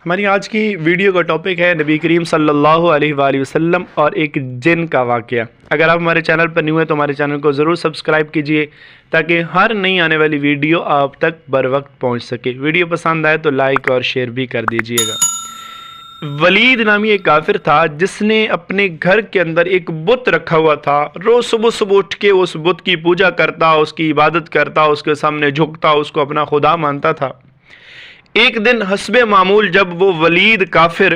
ہماری آج کی ویڈیو کا ٹاپک ہے نبی کریم صلی اللہ علیہ وآلہ وسلم اور ایک جن کا واقعہ۔ اگر آپ ہمارے چینل پر نیو ہیں تو ہمارے چینل کو ضرور سبسکرائب کیجئے تاکہ ہر نئی آنے والی ویڈیو آپ تک بر وقت پہنچ سکے۔ ویڈیو پسند آئے تو لائک اور شیئر بھی کر دیجئے گا۔ ولید نامی ایک کافر تھا جس نے اپنے گھر کے اندر ایک بت رکھا ہوا تھا۔ روز صبح اٹھ کے اس بت کی پوجا کرتا، اس کی عبادت کرتا، اس کے سامنے جھکتا، اس کو اپنا خدا مانتا تھا۔ ایک دن حسب معمول جب وہ ولید کافر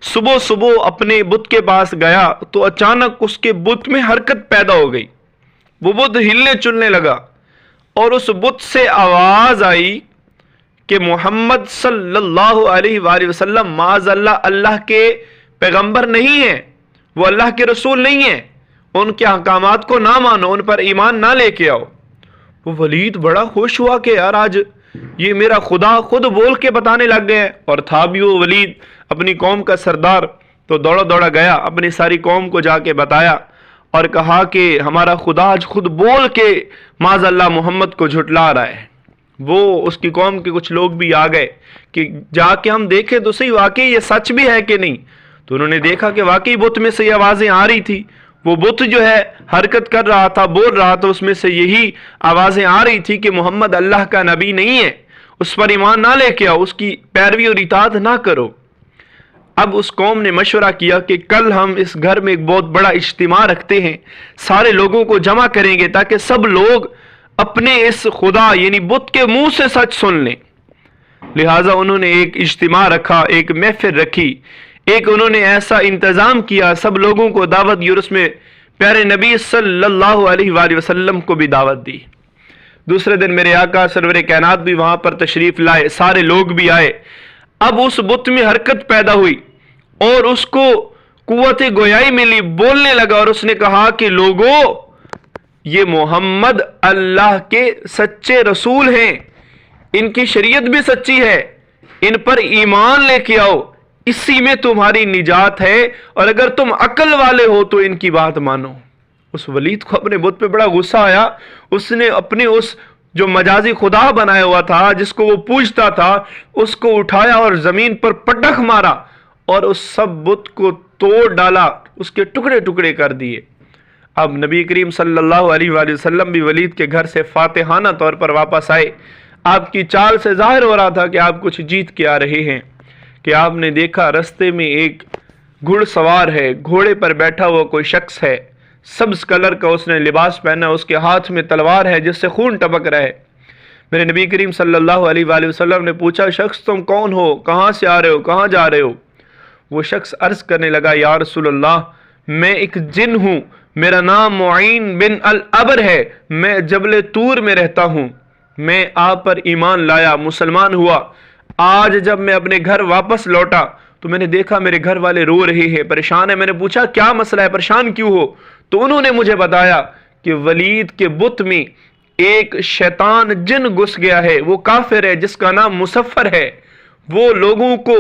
صبح اپنے بت کے پاس گیا تو اچانک اس کے بت میں حرکت پیدا ہو گئی۔ وہ بت ہلنے چلنے لگا اور اس بت سے آواز آئی کہ محمد صلی اللہ علیہ وآلہ وسلم معاذ اللہ کے پیغمبر نہیں ہیں، وہ اللہ کے رسول نہیں ہیں، ان کے احکامات کو نہ مانو، ان پر ایمان نہ لے کے آؤ۔ وہ ولید بڑا خوش ہوا کہ یار آج یہ میرا خدا خود بول کے بتانے لگ گئے، اور تھا بھی وہ ولید اپنی قوم کا سردار، تو دوڑا گیا اپنی ساری قوم کو جا کے بتایا اور کہا کہ ہمارا خدا آج خود بول کے معاذ اللہ محمد کو جھٹلا رہا ہے۔ وہ اس کی قوم کے کچھ لوگ بھی آ گئے کہ جا کے ہم دیکھیں تو صحیح واقعی یہ سچ بھی ہے کہ نہیں۔ تو انہوں نے دیکھا کہ واقعی بت میں سے یہ آوازیں آ رہی تھی، وہ بت جو ہے حرکت کر رہا تھا، بول رہا تھا، اس میں سے یہی آوازیں آ رہی تھی کہ محمد اللہ کا نبی نہیں ہے، اس پر ایمان نہ لے کے آؤ، اس کی پیروی اور اطاعت نہ کرو۔ اب اس قوم نے مشورہ کیا کہ کل ہم اس گھر میں ایک بہت بڑا اجتماع رکھتے ہیں، سارے لوگوں کو جمع کریں گے تاکہ سب لوگ اپنے اس خدا یعنی بت کے منہ سے سچ سن لیں۔ لہٰذا انہوں نے ایک اجتماع رکھا، ایک محفل رکھی، ایک انہوں نے ایسا انتظام کیا، سب لوگوں کو دعوت دی اور اس میں پیارے نبی صلی اللہ علیہ وآلہ وسلم کو بھی دعوت دی۔ دوسرے دن میرے آقا سرور کائنات بھی وہاں پر تشریف لائے، سارے لوگ بھی آئے۔ اب اس بت میں حرکت پیدا ہوئی اور اس کو قوت گویائی ملی، بولنے لگا اور اس نے کہا کہ لوگوں، یہ محمد اللہ کے سچے رسول ہیں، ان کی شریعت بھی سچی ہے، ان پر ایمان لے کے آؤ، اسی میں تمہاری نجات ہے، اور اگر تم عقل والے ہو تو ان کی بات مانو۔ اس ولید کو اپنے بت پہ بڑا غصہ آیا، اس نے اپنے اس جو مجازی خدا بنایا ہوا تھا جس کو وہ پوجتا تھا اس کو اٹھایا اور زمین پر پٹخ مارا اور اس سب بت کو توڑ ڈالا، اس کے ٹکڑے ٹکڑے کر دیے۔ اب نبی کریم صلی اللہ علیہ وآلہ وسلم بھی ولید کے گھر سے فاتحانہ طور پر واپس آئے۔ آپ کی چال سے ظاہر ہو رہا تھا کہ آپ کچھ جیت کے آ رہے ہیں، کہ آپ نے دیکھا رستے میں ایک گھڑ سوار ہے، گھوڑے پر بیٹھا ہوا کوئی شخص ہے، سبز کلر کا اس نے لباس پہنا، اس کے ہاتھ میں تلوار ہے جس سے خون ٹپک رہا ہے۔ میرے نبی کریم صلی اللہ علیہ وآلہ وسلم نے پوچھا شخص تم کون ہو، کہاں سے آ رہے ہو، کہاں جا رہے ہو؟ وہ شخص عرض کرنے لگا یا رسول اللہ میں ایک جن ہوں، میرا نام معین بن العبر ہے، میں جبل طور میں رہتا ہوں، میں آپ پر ایمان لایا، مسلمان ہوا۔ آج جب میں اپنے گھر واپس لوٹا تو میں نے دیکھا میرے گھر والے رو رہے ہیں، پریشان ہیں۔ میں نے پوچھا کیا مسئلہ ہے، پریشان کیوں ہو؟ تو انہوں نے مجھے بتایا کہ ولید کے بت میں ایک شیطان جن گھس گیا ہے، وہ کافر ہے جس کا نام مصفر ہے، وہ لوگوں کو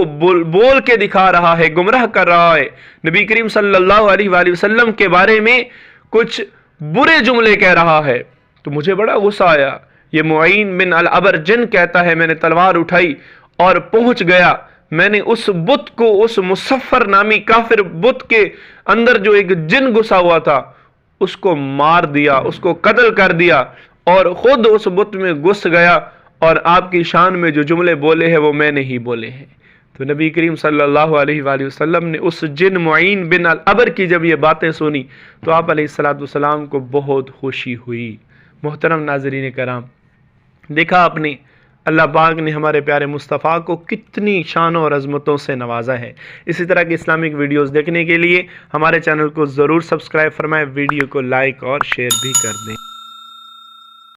بول کے دکھا رہا ہے، گمراہ کر رہا ہے، نبی کریم صلی اللہ علیہ وآلہ وسلم کے بارے میں کچھ برے جملے کہہ رہا ہے۔ تو مجھے بڑا غصہ آیا، یہ معین بن العبر جن کہتا ہے۔ میں نے تلوار اٹھائی اور پہنچ گیا، میں نے اس بت کو، اس مصفر نامی کافر بت کے اندر جو ایک جن گھسا ہوا تھا اس کو مار دیا، اس کو قتل کر دیا، اور خود اس بت میں گھس گیا، اور آپ کی شان میں جو جملے بولے ہیں وہ میں نے ہی بولے ہیں۔ تو نبی کریم صلی اللہ علیہ وآلہ وسلم نے اس جن معین بن العبر کی جب یہ باتیں سنی تو آپ علیہ السلام کو بہت خوشی ہوئی۔ محترم ناظرین کرام، دیکھا آپ نے اللہ پاک نے ہمارے پیارے مصطفیٰ کو کتنی شانوں اور عظمتوں سے نوازا ہے۔ اسی طرح کی اسلامک ویڈیوز دیکھنے کے لیے ہمارے چینل کو ضرور سبسکرائب فرمائیں، ویڈیو کو لائک اور شیئر بھی کر دیں۔